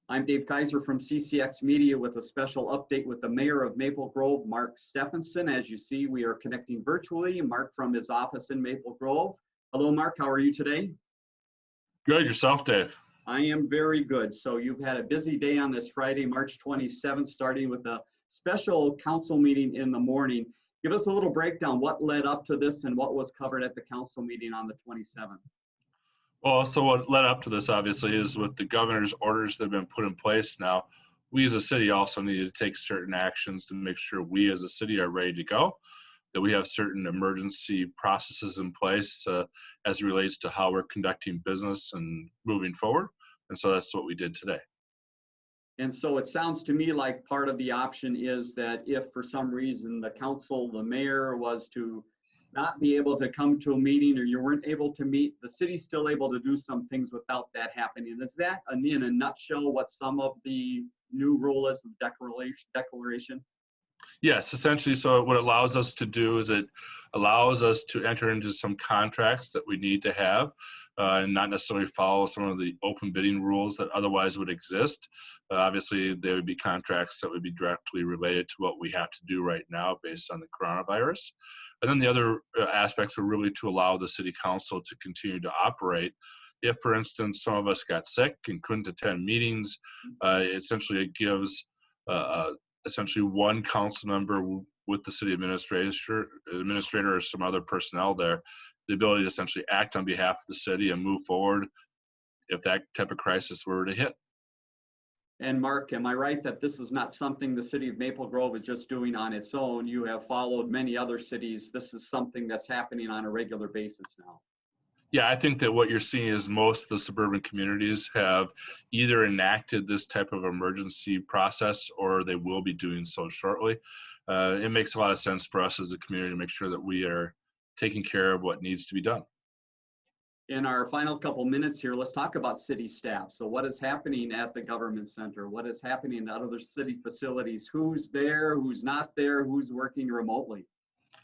I'm Dave Kaiser from CCX Media with a special update with the Mayor of Maple Grove, Mark Steffenson. As you see, we are connecting virtually. Mark from his office in Maple Grove. Hello, Mark. How are you today? Good. Yourself, Dave? I am very good. So you've had a busy day on this Friday, March 27th, starting with a special council meeting in the morning. Give us a little breakdown. What led up to this and what was covered at the council meeting on the 27th? Well, so what led up to this, obviously, is with the governor's orders that have been put in place now, we as a city also needed to take certain actions to make sure we as a city are ready to go, that we have certain emergency processes in place as it relates to how we're conducting business and moving forward. And so that's what we did today. And so it sounds to me like part of the option is that if for some reason the council, the mayor was to not be able to come to a meeting or you weren't able to meet, the city's still able to do some things without that happening. Is that in a nutshell what some of the new rule is of declaration? Yes, essentially. So what it allows us to do is it allows us to enter into some contracts that we need to have and not necessarily follow some of the open bidding rules that otherwise would exist. Obviously, there would be contracts that would be directly related to what we have to do right now based on the coronavirus. And then the other aspects are really to allow the city council to continue to operate. If, for instance, some of us got sick and couldn't attend meetings, essentially it gives essentially one council member with the city administrator or some other personnel there, the ability to essentially act on behalf of the city and move forward if that type of crisis were to hit. And Mark, am I right that this is not something the city of Maple Grove is just doing on its own? You have followed many other cities. This is something that's happening on a regular basis now. Yeah, I think that what you're seeing is most of the suburban communities have either enacted this type of emergency process or they will be doing so shortly. It makes a lot of sense for us as a community to make sure that we are taking care of what needs to be done. In our final couple minutes here, let's talk about city staff. So what is happening at the government center? What is happening at other city facilities? Who's there? Who's not there? Who's working remotely?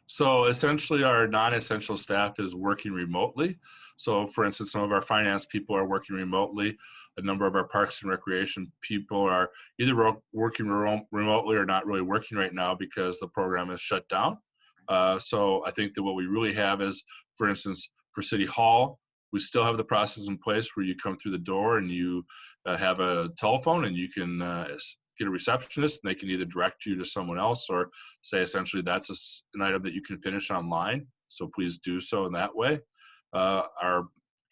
So essentially our non-essential staff is working remotely. So for instance, some of our finance people are working remotely. A number of our parks and recreation people are either working remotely or not really working right now because the program is shut down. So I think that what we really have is, for instance, for City Hall, we still have the process in place where you come through the door and you have a telephone and you can get a receptionist and they can either direct you to someone else or say essentially that's an item that you can finish online. So please do so in that way. Our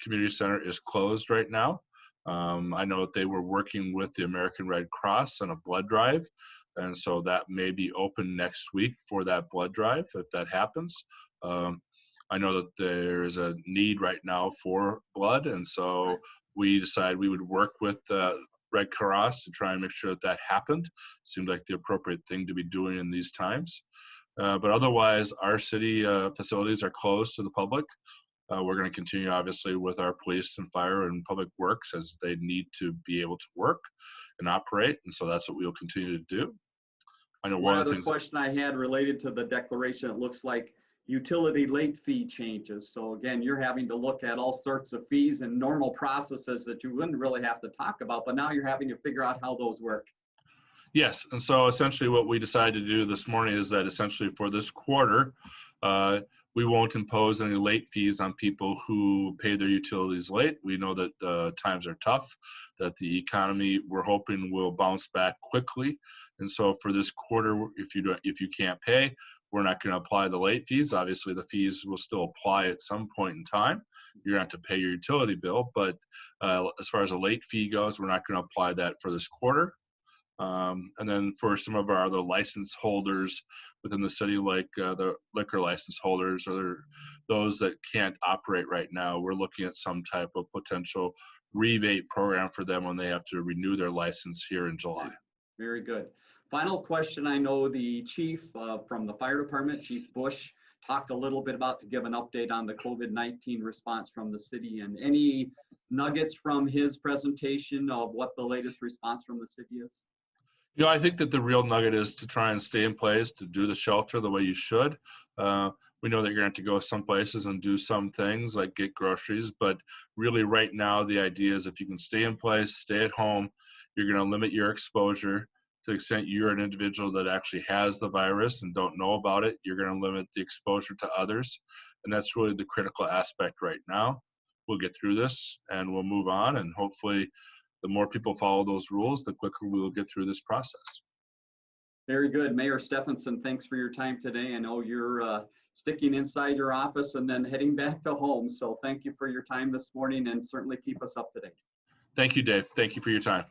community center is closed right now. I know that they were working with the American Red Cross on a blood drive. And so that may be open next week for that blood drive if that happens. I know that there is a need right now for blood. And so we decided we would work with the Red Cross to try and make sure that that happened. Seemed like the appropriate thing to be doing in these times. But otherwise, our city facilities are closed to the public. We're going to continue, obviously, with our police and fire and public works as they need to be able to work and operate. And so that's what we'll continue to do. I know one other question I had related to the declaration, it looks like utility late fee changes. So again, you're having to look at all sorts of fees and normal processes that you wouldn't really have to talk about, but now you're having to figure out how those work. Yes, and so essentially what we decided to do this morning is that essentially for this quarter, we won't impose any late fees on people who pay their utilities late. We know that times are tough, that the economy we're hoping will bounce back quickly. And so for this quarter, if you can't pay, we're not going to apply the late fees. Obviously, the fees will still apply at some point in time. You're going to have to pay your utility bill. But as far as a late fee goes, we're not going to apply that for this quarter. And then for some of our other license holders within the city, like the liquor license holders or those that can't operate right now, we're looking at some type of potential rebate program for them when they have to renew their license here in July. Very good. Final question. I know the chief from the fire department, Chief Bush, talked a little bit about to give an update on the COVID-19 response from the city, and any nuggets from his presentation of what the latest response from the city is? You know, I think that the real nugget is to try and stay in place, to do the shelter the way you should. We know that you're going to have to go some places and do some things like get groceries, but really right now the idea is if you can stay in place, stay at home, You're going to limit your exposure. To the extent you're an individual that actually has the virus and don't know about it, you're going to limit the exposure to others. And that's really the critical aspect right now. We'll get through this and we'll move on. And hopefully the more people follow those rules, the quicker we will get through this process. Very good. Mayor Steffenson, thanks for your time today. I know you're sticking inside your office and then heading back to home. So thank you for your time this morning and certainly keep us up to date. Thank you, Dave. Thank you for your time.